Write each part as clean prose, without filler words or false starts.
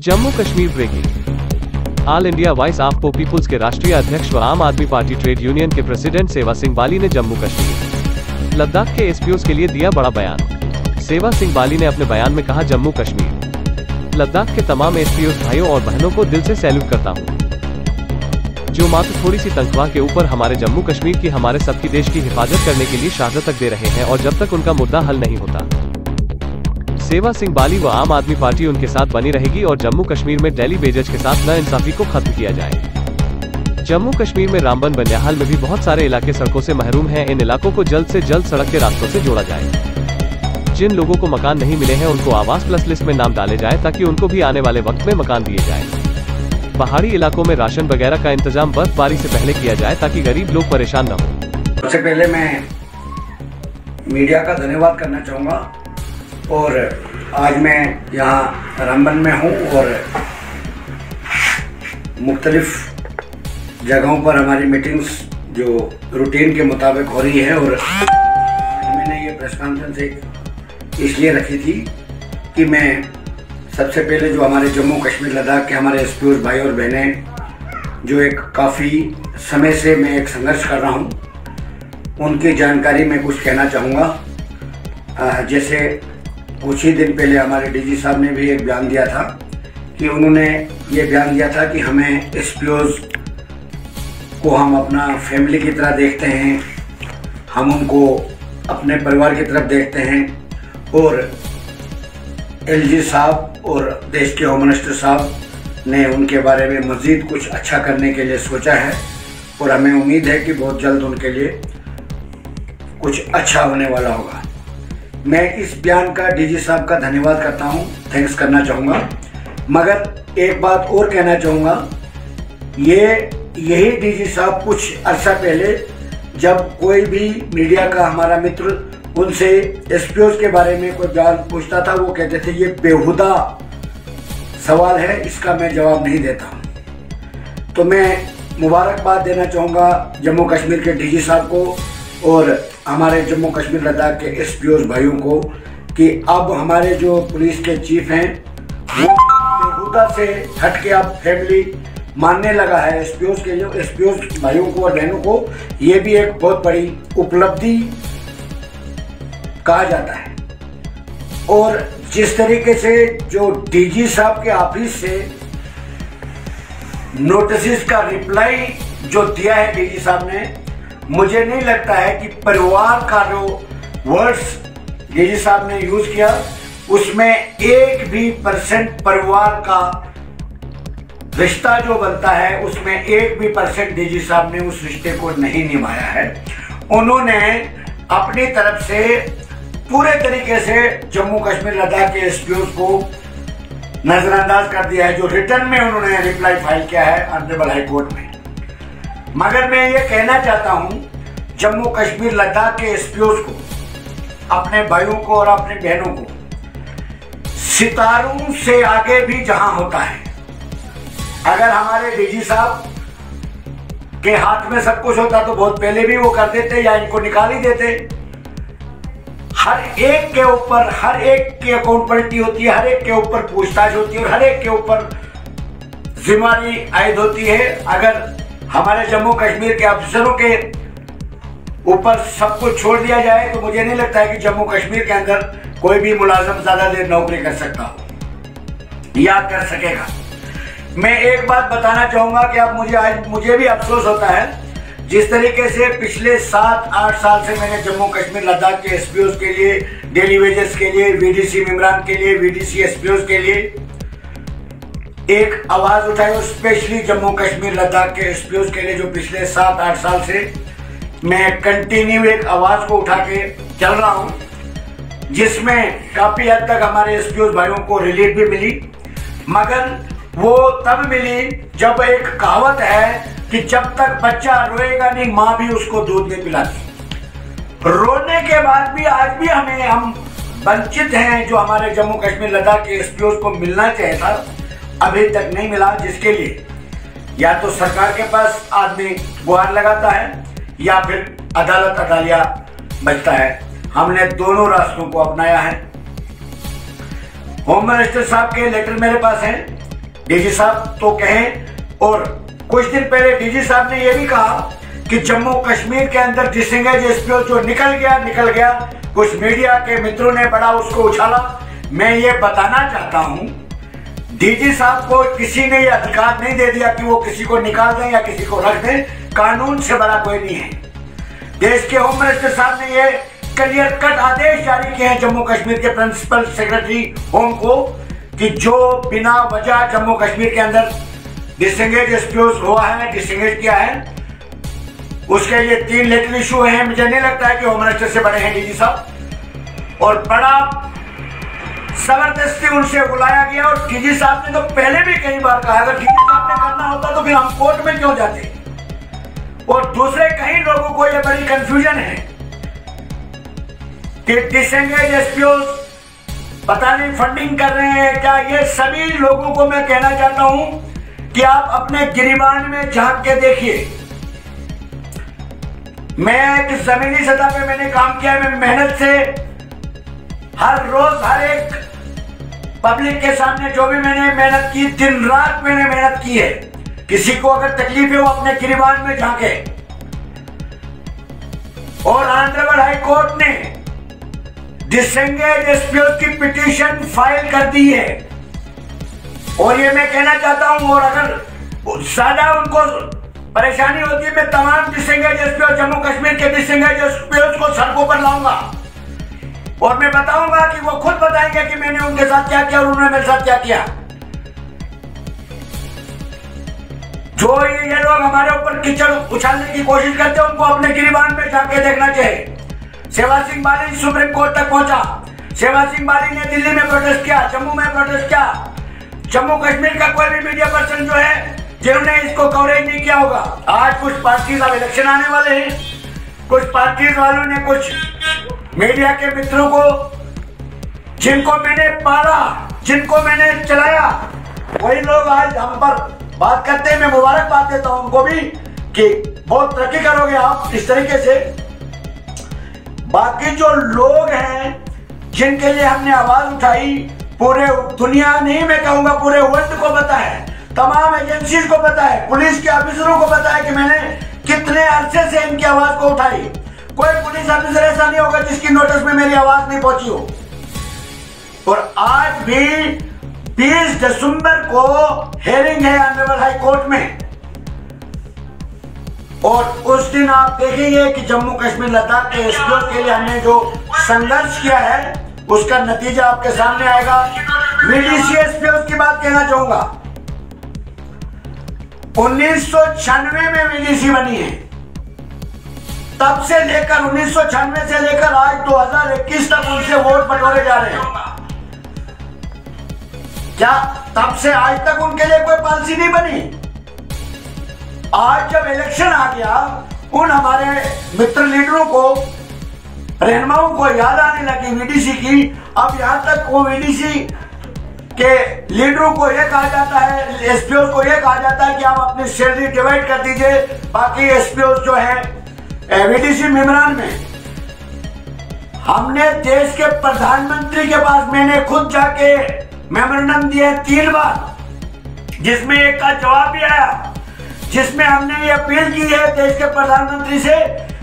Jammu Kashmir breaking. All India voice of peoples के राष्ट्रीय अध्यक्ष व Aam Aadmi party trade union के प्रेसिडेंट सेवा सिंह बाली ने जम्मू कश्मीर लद्दाख के एसपीओ के लिए दिया बड़ा बयान। सेवा सिंह बाली ने अपने बयान में कहा, जम्मू कश्मीर लद्दाख के तमाम एसपीओ भाइयों और बहनों को दिल से सैल्यूट करता हूँ, जो मात्र थोड़ी सी तनख्वाह के ऊपर हमारे जम्मू कश्मीर की हमारे सबकी देश की हिफाजत करने के लिए शहादत तक दे रहे हैं और जब तक उनका मुद्दा हल नहीं होता सेवा सिंह बाली व आम आदमी पार्टी उनके साथ बनी रहेगी और जम्मू कश्मीर में डेली वेजेज के साथ नाइंसाफी को खत्म किया जाए। जम्मू कश्मीर में रामबन बनिहाल में भी बहुत सारे इलाके सड़कों से महरूम हैं। इन इलाकों को जल्द से जल्द सड़क के रास्तों से जोड़ा जाए। जिन लोगों को मकान नहीं मिले हैं उनको आवास प्लस लिस्ट में नाम डाले जाए ताकि उनको भी आने वाले वक्त में मकान दिए जाए। पहाड़ी इलाकों में राशन वगैरह का इंतजाम बर्फबारी से पहले किया जाए ताकि गरीब लोग परेशान न हो। सबसे पहले मैं मीडिया का धन्यवाद करना चाहूँगा और आज मैं यहाँ रामबन में हूँ और मुख्तलिफ जगहों पर हमारी मीटिंग्स जो रूटीन के मुताबिक हो रही है और मैंने ये प्रेस कॉन्फ्रेंस इसलिए रखी थी कि मैं सबसे पहले जो हमारे जम्मू कश्मीर लद्दाख के हमारे एसपीओ भाई और बहनें जो एक काफ़ी समय से मैं एक संघर्ष कर रहा हूँ उनकी जानकारी में कुछ कहना चाहूँगा। जैसे कुछ ही दिन पहले हमारे डीजी साहब ने भी एक बयान दिया था कि उन्होंने ये बयान दिया था कि हमें एसपीओज़ को हम अपना फैमिली की तरह देखते हैं, हम उनको अपने परिवार की तरफ देखते हैं और एलजी साहब और देश के होम मिनिस्टर साहब ने उनके बारे में मज़ीद कुछ अच्छा करने के लिए सोचा है और हमें उम्मीद है कि बहुत जल्द उनके लिए कुछ अच्छा होने वाला होगा। मैं इस बयान का डीजी साहब का धन्यवाद करता हूं, थैंक्स करना चाहूँगा। मगर एक बात और कहना चाहूँगा, यही डीजी साहब कुछ अर्सा पहले जब कोई भी मीडिया का हमारा मित्र उनसे एसपीओज़ के बारे में कोई बयान पूछता था वो कहते थे ये बेहुदा सवाल है, इसका मैं जवाब नहीं देता हूँ। तो मैं मुबारकबाद देना चाहूँगा जम्मू कश्मीर के डीजी साहब को और हमारे जम्मू कश्मीर लद्दाख के एसपीओज़ भाइयों को कि अब हमारे जो पुलिस के चीफ हैं वो बेहुदा से हट के अब फैमिली मानने लगा है। एसपीओज़ भाइयों को और बहनों को ये भी एक बहुत बड़ी उपलब्धि कहा जाता है। और जिस तरीके से जो डीजी साहब के ऑफिस से नोटिस का रिप्लाई जो दिया है डीजी साहब ने, मुझे नहीं लगता है कि परिवार का जो वर्ड्स डीजी साहब ने यूज किया उसमें 1 भी % परिवार का रिश्ता जो बनता है उसमें 1 भी % डीजी साहब ने उस रिश्ते को नहीं निभाया है। उन्होंने अपनी तरफ से पूरे तरीके से जम्मू कश्मीर लद्दाख के एसपीओ को नजरअंदाज कर दिया है, जो रिटर्न में उन्होंने रिप्लाई फाइल किया है ऑनरेबल हाई कोर्ट में। मगर मैं ये कहना चाहता हूं जम्मू कश्मीर लद्दाख के एसपीओज़ को, अपने भाइयों को और अपनी बहनों को, सितारों से आगे भी जहां होता है। अगर हमारे डीजी साहब के हाथ में सब कुछ होता तो बहुत पहले भी वो कर देते या इनको निकाल ही देते। हर एक के ऊपर, हर एक की अकाउंटेबिलिटी होती है, हर एक के ऊपर पूछताछ होती है और हर एक के ऊपर जिम्मेदारी आयद होती है। अगर हमारे जम्मू कश्मीर के अफसरों के ऊपर सब कुछ छोड़ दिया जाए तो मुझे नहीं लगता है कि जम्मू कश्मीर के अंदर कोई भी मुलाजिम ज्यादा देर नौकरी कर सकता हो या कर सकेगा। मैं एक बात बताना चाहूंगा कि अब मुझे भी अफसोस होता है, जिस तरीके से पिछले 7-8 साल से मैंने जम्मू कश्मीर लद्दाख के एसपीओज़ के लिए, डेली वेजेस के लिए, वीडीसी मेम्बरान के लिए, वीडीसी एसपीओज़ के लिए एक आवाज उठाई और स्पेशली जम्मू कश्मीर लद्दाख के एसपीओज़ के लिए जो पिछले 7-8 साल से मैं कंटिन्यू एक आवाज को उठा के चल रहा हूं, जिसमें काफी हद तक हमारे एसपीओज़ भाइयों को रिलीफ भी मिली। मगर वो तब मिली जब एक कहावत है कि जब तक बच्चा रोएगा नहीं मां भी उसको दूध नहीं पिलाती। रोने के बाद भी आज भी हम वंचित हैं, जो हमारे जम्मू कश्मीर लद्दाख के एसपीओज़ को मिलना चाहिए था अभी तक नहीं मिला, जिसके लिए या तो सरकार के पास आदमी गुहार लगाता है या फिर अदालत अदालिया बचता है। हमने दोनों रास्तों को अपनाया है। होम मिनिस्टर साहब के लेटर मेरे पास हैं डीजी साहब तो कहें। और कुछ दिन पहले डीजी साहब ने यह भी कहा कि जम्मू कश्मीर के अंदर डिसएंगेज एसपीओ जो निकल गया। कुछ मीडिया के मित्रों ने बड़ा उसको उछाला। मैं ये बताना चाहता हूं, डीजी साहब को किसी ने यह अधिकार नहीं दे दिया कि वो किसी को निकाल दें या किसी को रख दें। कानून से बड़ा कोई नहीं है। देश के होम मिनिस्टर साहब ने ये क्लियर कट आदेश जारी किए हैं जम्मू कश्मीर के प्रिंसिपल सेक्रेटरी होम को कि जो बिना वजह जम्मू कश्मीर के अंदर डिसएंगेज एसपीओ हुआ है, डिसएंगेज किया है, उसके लिए 3 लेटर इशू हैं। मुझे नहीं लगता है कि होम मिनिस्टर से बड़े हैं डीजी साहब। और बड़ा जबरदस्ती उनसे बुलाया गया। और डीजी साहब ने तो पहले भी कई बार कहा अगर डीजी साहब ने करना होता तो फिर हम कोर्ट में क्यों जाते। और दूसरे कई लोगों को यह बड़ी कंफ्यूजन है कि डिसएंगेज एसपीओ पता नहीं फंडिंग कर रहे हैं क्या। ये सभी लोगों को मैं कहना चाहता हूं कि आप अपने गिरिबान में झांक के देखिए। मैं एक जमीनी सतह पे मैंने काम किया है। मैं मेहनत से हर रोज हर एक पब्लिक के सामने जो भी मैंने मेहनत की, दिन रात मैंने मेहनत की है। किसी को अगर तकलीफ है वो अपने गिरिबान में झांके। और ऑनरेबल हाई कोर्ट ने डिसएंगेज एसपीओ की पिटीशन फाइल कर दी है। और ये मैं कहना चाहता हूं, और अगर ज्यादा उनको परेशानी होती है, मैं तमाम डिसएंगेज एसपीओ जम्मू कश्मीर के डिसएंगेज एसपीओ को सड़कों पर लाऊंगा और मैं बताऊंगा कि वो खुद बताएंगे कि मैंने उनके साथ क्या किया और उन्होंने मेरे साथ क्या किया। जो ये लोग हमारे ऊपर कीचड़ उछालने की कोशिश करते हैं उनको अपने गिरिबान में जाके देखना चाहिए। शेहबाज सिंह बाली सुप्रीम कोर्ट तक पहुंचा। शेहबाज सिंह बाली ने दिल्ली में प्रोटेस्ट किया, जम्मू में प्रोटेस्ट किया। जम्मू कश्मीर का कोई भी मीडिया पर्सन जो है जिन्होंने इसको कवरेज नहीं किया होगा। आज कुछ पार्टीज अब इलेक्शन आने वाले हैं, कुछ पार्टीज वालों ने कुछ मीडिया के मित्रों को जिनको मैंने पाला, जिनको मैंने चलाया, वही लोग आज हम पर बात करते हैं। मैं मुबारकबाद देता हूं उनको भी कि बहुत तरक्की करोगे आप इस तरीके से। बाकी जो लोग हैं जिनके लिए हमने आवाज उठाई, पूरे दुनिया नहीं मैं कहूंगा पूरे वर्ल्ड को पता है, तमाम एजेंसीज को पता है, पुलिस के ऑफिसरों को पता है कि मैंने कितने अरसे से इनकी आवाज को उठाई। कोई पुलिस ऑफिसर ऐसा नहीं होगा जिसकी नोटिस में मेरी आवाज नहीं पहुंची हो। और आज भी 20 दिसंबर को हेयरिंग है ऑनरेबल हाई कोर्ट में। और उस दिन आप देखेंगे कि जम्मू कश्मीर लद्दाख के एसपीओ के लिए हमने जो संघर्ष किया है उसका नतीजा आपके सामने आएगा। वीडीसी एसपीओ की बात कहना चाहूंगा, 1996 में वीडीसी बनी है। तब से लेकर 1996 से लेकर आज 2021 तक उनसे वोट बटोरे जा रहे हैं। क्या तब से आज तक उनके लिए कोई पॉलिसी नहीं बनी? आज जब इलेक्शन आ गया, उन हमारे मित्र लीडरों को, रहनुमाओं को याद आने लगी वीडीसी की। अब यहां तक वो वीडीसी के लीडरों को यह कहा जाता है, एसपीओ को यह कहा जाता है कि आप अपनी सैलरी डिवाइड कर दीजिए बाकी एसपीओ जो है वीडीसी मेंबरान में। हमने देश के प्रधानमंत्री के पास मैंने खुद जाके मेमोरेंडम दिए 3 बार, जिसमें एक का जवाब भी आया, जिसमें हमने ये अपील की है देश के प्रधानमंत्री से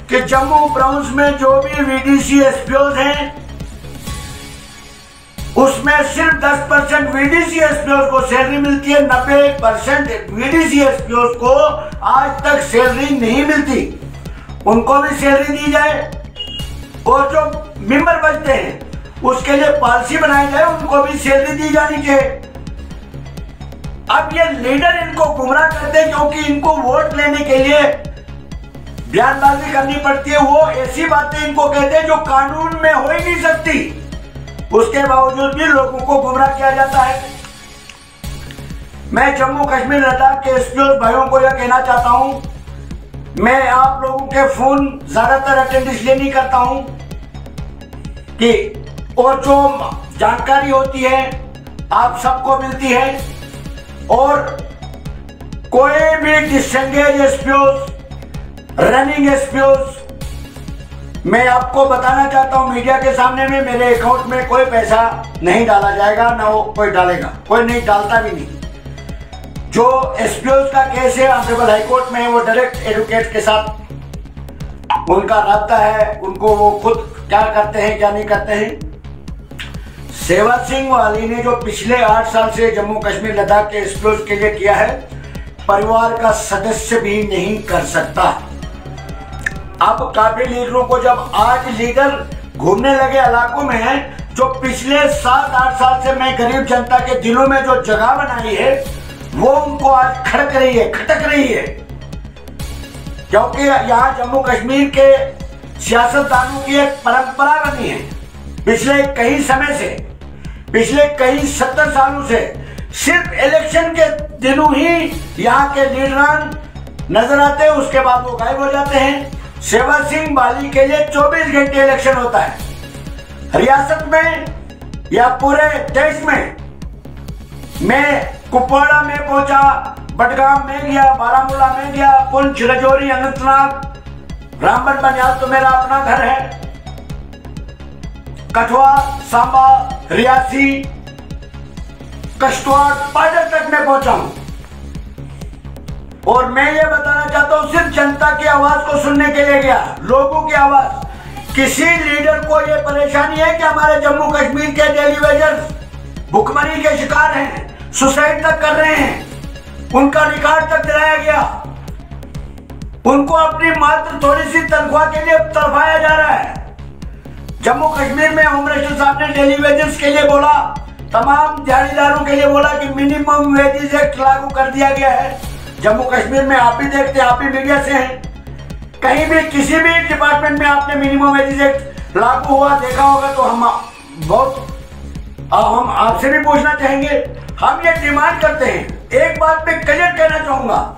कि जम्मू प्रांत में जो भी वीडीसी एसपीओ हैं उसमें सिर्फ 10% वीडीसी एसपीओ को सैलरी मिलती है। 90% वीडीसी एसपीओ को आज तक सैलरी नहीं मिलती। उनको भी सैलरी दी जाए और जो मेंबर बचते हैं उसके लिए पॉलिसी बनाई जाए, उनको भी सैलरी दी जानी चाहिए। अब ये लीडर इनको गुमराह करते हैं क्योंकि इनको वोट लेने के लिए बयानबाजी करनी पड़ती है। वो ऐसी बातें इनको कहते हैं जो कानून में हो ही नहीं सकती, उसके बावजूद भी लोगों को गुमराह किया जाता है। मैं जम्मू कश्मीर लद्दाख के एसपीओ भाइयों को यह कहना चाहता हूं, मैं आप लोगों के फोन ज्यादातर अटेंड इसलिए नहीं करता हूं कि और जो जानकारी होती है आप सबको मिलती है, और कोई भी डिसएंगेज एसपीओ, रनिंग एसपीओ, मैं आपको बताना चाहता हूं मीडिया के सामने में, मेरे अकाउंट में कोई पैसा नहीं डाला जाएगा, ना वो कोई डालेगा, कोई नहीं डालता भी नहीं। जो एसपीओ का केस है ऑनरेबल हाईकोर्ट में, वो डायरेक्ट एडवोकेट के साथ उनका राब्ता है, उनको वो खुद क्या करते हैं क्या नहीं करते हैं। सेवा सिंह वाली ने जो पिछले 8 साल से जम्मू कश्मीर लद्दाख के एसपीओ के लिए किया है, परिवार का सदस्य भी नहीं कर सकता। अब काफी लीडरों को जब आज लीडर घूमने लगे इलाकों में, जो पिछले 7-8 साल से मैं गरीब जनता के दिलों में जो जगह बनाई है, वो उनको आज खटक रही है, क्योंकि यहाँ जम्मू कश्मीर के सियासतदानों की एक परंपरा बनी है पिछले कई समय से, पिछले कई 70 सालों से। सिर्फ इलेक्शन के दिनों ही यहाँ के लीडरान नजर आते हैं, उसके बाद वो गायब हो जाते हैं। सेवा सिंह बाली के लिए 24 घंटे इलेक्शन होता है, रियासत में या पूरे देश में। मैं कुपवाड़ा में पहुंचा, बडगाम में गया, बारामूला में गया, पुंछ, राजौरी, अनंतनाग, रामबन, बनियाल तो मेरा अपना घर है, कठुआ, सांबा, रियासी, कश्तवाड़, पाडर तक मैं पहुंचा हूं। और मैं ये बताना चाहता हूं, सिर्फ जनता की आवाज को सुनने के लिए गया, लोगों की आवाज। किसी लीडर को ये परेशानी है कि हमारे जम्मू कश्मीर के डेली वेजर्स भुखमरी के शिकार हैं, सुसाइड तक कर रहे हैं, उनका रिकॉर्ड तक दिलाया गया, उनको अपनी मात्र थोड़ी सी तनख्वाह के लिए तरफाया जा रहा है। जम्मू कश्मीर में होम मिनिस्टर साहब ने डेली वेजेस के लिए बोला, तमाम दिहाड़ीदारों के लिए बोला कि मिनिमम वेजेस एक्ट लागू कर दिया गया है। जम्मू कश्मीर में आप भी देखते हैं, आप भी मीडिया से हैं, कहीं भी किसी भी डिपार्टमेंट में आपने मिनिमम वेजेस एक्ट लागू हुआ देखा होगा तो हम आपसे भी पूछना चाहेंगे। हम ये डिमांड करते हैं। एक बात मैं क्लियर कहना चाहूंगा,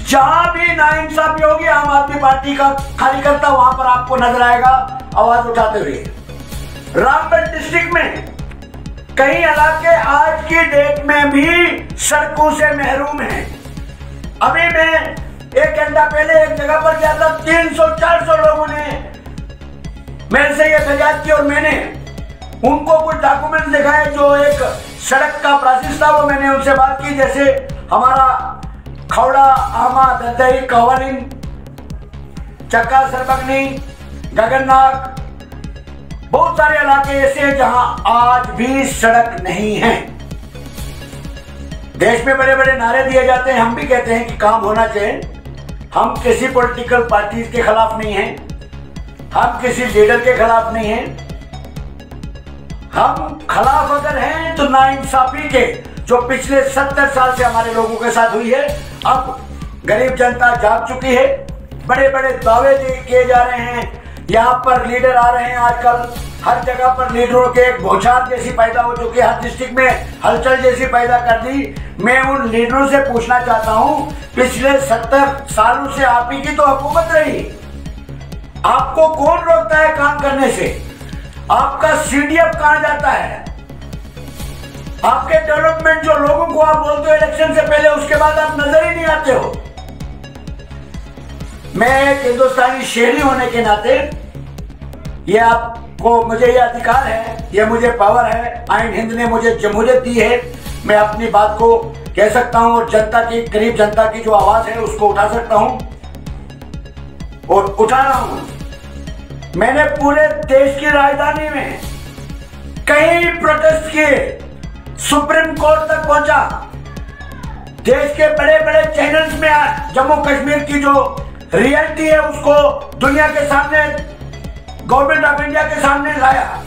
जहां भी नाइंसाफी होगी आम आदमी पार्टी का कार्यकर्ता वहां पर आपको नजर आएगा आवाज उठाते हुए। रामबन डिस्ट्रिक्ट में कई इलाके आज की डेट में भी सड़कों से महरूम हैं। अभी मैं 1 घंटा पहले एक जगह पर गया था, 300-400 लोगों ने मेरे से ये फरियाद की और मैंने उनको कुछ डॉक्यूमेंट दिखाए। जो एक सड़क का प्रोसेस था वो मैंने उनसे बात की, जैसे हमारा खौड़ा, आमा, ददई, कवालिन, चक्का, सरबगनी, गगननाग, बहुत सारे इलाके ऐसे हैं जहां आज भी सड़क नहीं है। देश में बड़े बड़े नारे दिए जाते हैं, हम भी कहते हैं कि काम होना चाहिए। हम किसी पॉलिटिकल पार्टी के खिलाफ नहीं हैं, हम किसी लीडर के खिलाफ नहीं हैं। हम खिलाफ अगर हैं तो नाइंसाफी के, जो पिछले 70 साल से हमारे लोगों के साथ हुई है। अब गरीब जनता जाग चुकी है, बड़े बड़े दावे किए जा रहे हैं, यहाँ पर लीडर आ रहे हैं। आजकल हर जगह पर लीडरों के एक भौचाल जैसी पैदा हो चुकी है, हर डिस्ट्रिक्ट में हलचल जैसी पैदा कर दी। मैं उन लीडरों से पूछना चाहता हूँ, पिछले 70 सालों से आप ही की तो हुकूमत रही, आपको कौन रोकता है काम करने से? आपका सीडीएफ कहां जाता है? आपके डेवलपमेंट जो लोगों को आप बोलते हो इलेक्शन से पहले, उसके बाद आप नजर ही नहीं आते हो। मैं एक हिंदुस्तानी शहरी होने के नाते ये आपको, मुझे ये अधिकार है, ये मुझे पावर है, आइन हिंद ने मुझे जमहूरियत दी है, मैं अपनी बात को कह सकता हूं और जनता की, गरीब जनता की जो आवाज है उसको उठा सकता हूं और उठा रहा हूं। मैंने पूरे देश की राजधानी में कई प्रोटेस्ट किए, सुप्रीम कोर्ट तक पहुंचा, देश के बड़े बड़े चैनल्स में जम्मू कश्मीर की जो रियलिटी है उसको दुनिया के सामने, गवर्नमेंट ऑफ इंडिया के सामने लाया।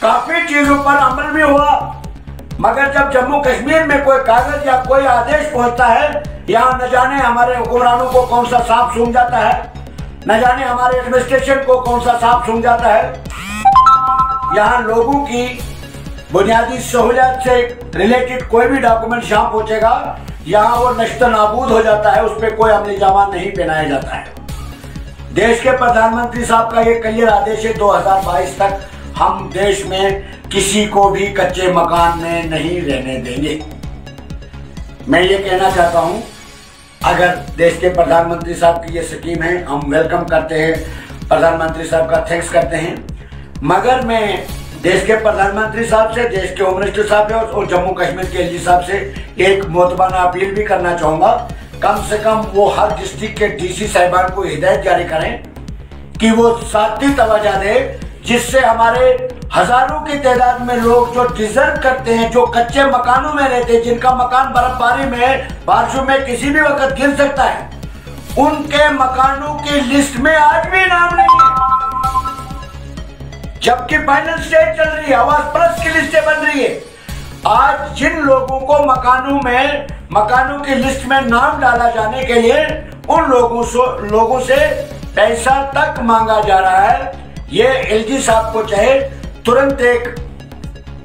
काफी चीजों पर अमल भी हुआ, मगर जब जम्मू कश्मीर में कोई कागज या कोई आदेश पहुंचता है, यहाँ न जाने हमारे हुक्मरानों को कौन सा सांप सूंघ जाता है, न जाने हमारे एडमिनिस्ट्रेशन को कौन सा सांप सूंघ जाता है। यहाँ लोगों की बुनियादी सहूलियत से रिलेटेड कोई भी डॉक्यूमेंट यहाँ पहुंचेगा, यहाँ वो नष्ट नाबूद हो जाता है, उस पर कोई अमली जामा नहीं पहनाया जाता है। देश के प्रधानमंत्री साहब का ये क्लियर आदेश है, 2022 तक हम देश में किसी को भी कच्चे मकान में नहीं रहने देंगे। मैं ये कहना चाहता हूँ, अगर देश के प्रधानमंत्री साहब की ये स्कीम है, हम वेलकम करते हैं, प्रधानमंत्री साहब का थैंक्स करते हैं। मगर मैं देश के प्रधानमंत्री साहब से, देश के होम मिनिस्टर साहब और जम्मू कश्मीर के एलजी साहब से एक मोतबाना अपील भी करना चाहूँगा। कम से कम वो हर डिस्ट्रिक्ट के डीसी साहिबान को हिदायत जारी करें कि वो साथी तवज्जो दे, जिससे हमारे हजारों की तादाद में लोग जो डिजर्व करते हैं, जो कच्चे मकानों में रहते हैं, जिनका मकान बर्फबारी में, बारिशों में किसी भी वक्त गिर सकता है, उनके मकानों की लिस्ट में आज भी नाम नहीं है। जबकि फाइनल स्टेज चल रही है, आवास प्लस की लिस्टें बन रही है। आज जिन लोगों को मकानों की लिस्ट में नाम डाला जाने के लिए उन लोगों से पैसा तक मांगा जा रहा है। ये एलजी साहब को चाहे तुरंत एक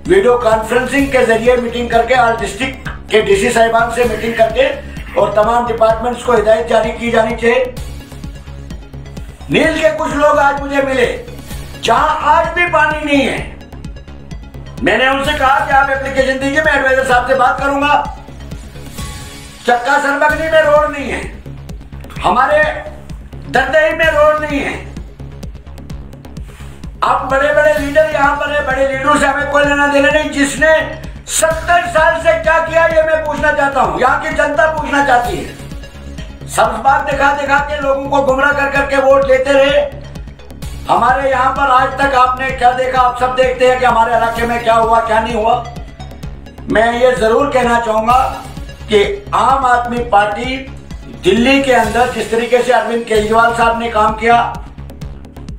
वीडियो कॉन्फ्रेंसिंग के जरिए मीटिंग करके, ऑल डिस्ट्रिक्ट के डीसी साहिबान से मीटिंग करके और तमाम डिपार्टमेंट्स को हिदायत जारी की जानी चाहिए। नील के कुछ लोग आज मुझे मिले जहां आज भी पानी नहीं है। मैंने उनसे कहा कि आप एप्लीकेशन दीजिए, मैं एडवाइजर साहब से बात करूंगा। चक्का सरबगनी में रोड नहीं है, हमारे दरदही में रोड नहीं है। आप बड़े बड़े लीडर यहां पर है, बड़े लीडरों से हमें कोई लेना देना नहीं। जिसने 70 साल से क्या किया ये मैं पूछना चाहता हूं, यहां की जनता पूछना चाहती है। सब बात दिखा दिखा के लोगों को गुमराह कर करके वोट लेते रहे। हमारे यहाँ पर आज तक आपने क्या देखा? आप सब देखते हैं कि हमारे इलाके में क्या हुआ क्या नहीं हुआ। मैं ये जरूर कहना चाहूंगा कि आम आदमी पार्टी दिल्ली के अंदर जिस तरीके से अरविंद केजरीवाल साहब ने काम किया,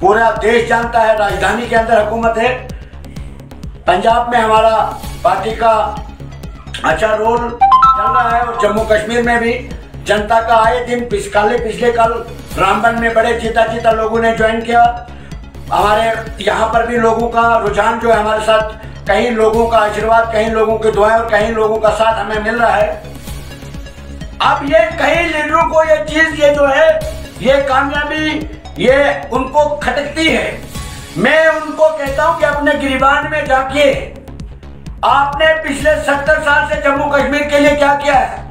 पूरा देश जानता है। राजधानी के अंदर हुकूमत है, पंजाब में हमारा पार्टी का अच्छा रोल चल रहा है और जम्मू कश्मीर में भी जनता का आए दिन पिछले कल रामबन में बड़े चीता लोगों ने ज्वाइन किया। हमारे यहाँ पर भी लोगों का रुझान जो है हमारे साथ, कहीं लोगों का आशीर्वाद, कहीं लोगों की दुआएं और कहीं लोगों का साथ हमें मिल रहा है। अब ये कई लीडरों को ये चीज, ये जो है, ये कामयाबी ये उनको खटकती है। मैं उनको कहता हूं कि अपने गिरिबान में जाके आपने पिछले 70 साल से जम्मू कश्मीर के लिए क्या किया है।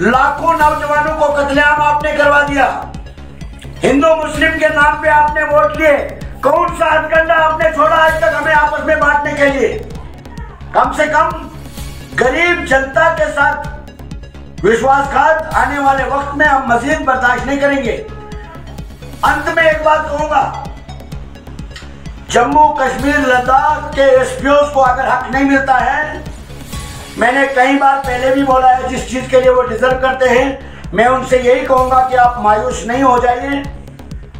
लाखों नौजवानों को कत्लेआम आपने करवा दिया, हिंदू मुस्लिम के नाम पे आपने वोट लिए। कौन सा हथकंडा आपने छोड़ा आज तक हमें आपस में बांटने के लिए? कम से कम गरीब जनता के साथ विश्वासघात आने वाले वक्त में हम मजीद बर्दाश्त नहीं करेंगे। अंत में एक बात कहूंगा, जम्मू कश्मीर लद्दाख के एसपीओ को अगर हक नहीं मिलता है, मैंने कई बार पहले भी बोला है, जिस चीज के लिए वो डिजर्व करते हैं, मैं उनसे यही कहूंगा कि आप मायूस नहीं हो जाइए।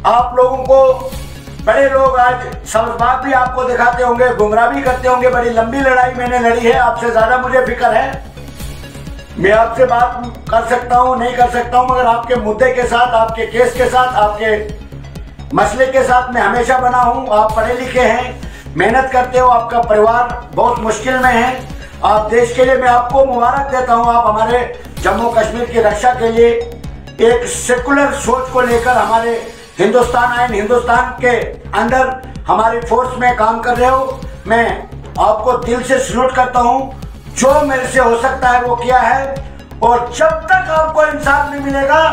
आप लोगों को बड़े लोग आज सबक भी आपको दिखाते होंगे, गुमराह भी करते होंगे। बड़ी लंबी लड़ाई मैंने लड़ी है, आपसे ज्यादा मुझे फिक्र है। मैं आपसे बात कर सकता हूं, नहीं कर सकता हूं, मगर आपके मुद्दे के साथ, आपके केस के साथ, आपके मसले के साथ मैं हमेशा बना हूं। आप पढ़े लिखे हैं, मेहनत करते हो, आपका परिवार बहुत मुश्किल में है। आप देश के लिए मैं आपको मुबारक देता हूं। आप हमारे जम्मू कश्मीर की रक्षा के लिए एक सेकुलर सोच को लेकर हमारे हिंदुस्तान के अंदर हमारी फोर्स में काम कर रहे हो। मैं आपको दिल से सल्यूट करता हूं। जो मेरे से हो सकता है वो किया है, और जब तक आपको इंसाफ नहीं मिलेगा,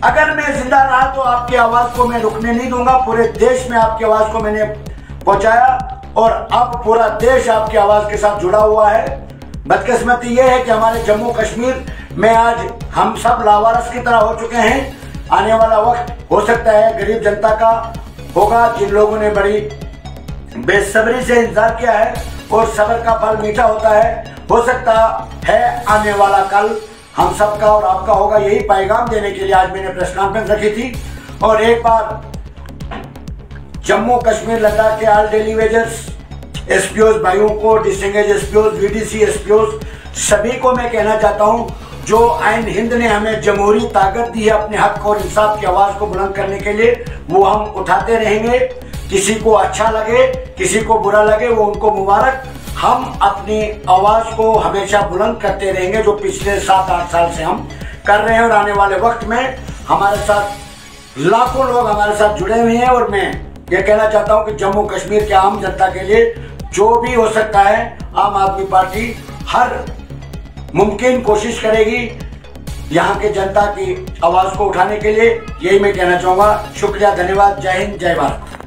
अगर मैं जिंदा रहा तो आपकी आवाज को मैं रुकने नहीं दूंगा। पूरे देश में आपकी आवाज को मैंने पहुंचाया और अब पूरा देश आपकी आवाज के साथ जुड़ा हुआ है। बदकिस्मती ये है कि हमारे जम्मू कश्मीर में आज हम सब लावारिस की तरह हो चुके हैं। आने वाला वक्त हो सकता है गरीब जनता का होगा, जिन लोगों ने बड़ी बेसब्री से इंतजार किया है, और सब्र का फल मीठा होता है। हो सकता है आने वाला कल हम सबका और आपका होगा। यही पैगाम देने के लिए आज मैंने प्रेस कॉन्फ्रेंस रखी थी। और एक बार जम्मू कश्मीर लद्दाख के ऑल डेली वेजर्स एसपीओ भाइयों को, डिस्ट्रिक्ट एसपीओ, वीडीसी एसपीओ, सभी को मैं कहना चाहता हूं, जो आइन हिंद ने हमें जमहूरी ताकत दी है अपने हक और इंसाफ की आवाज को बुलंद करने के लिए, वो हम उठाते रहेंगे। किसी को अच्छा लगे, किसी को बुरा लगे, वो उनको मुबारक। हम अपनी आवाज को हमेशा बुलंद करते रहेंगे, जो पिछले 7-8 साल से हम कर रहे हैं। और आने वाले वक्त में हमारे साथ लाखों लोग हमारे साथ जुड़े हुए हैं। और मैं ये कहना चाहता हूं कि जम्मू कश्मीर के आम जनता के लिए जो भी हो सकता है, आम आदमी पार्टी हर मुमकिन कोशिश करेगी यहाँ के जनता की आवाज को उठाने के लिए। यही मैं कहना चाहूंगा। शुक्रिया, धन्यवाद, जय हिंद, जय भारत।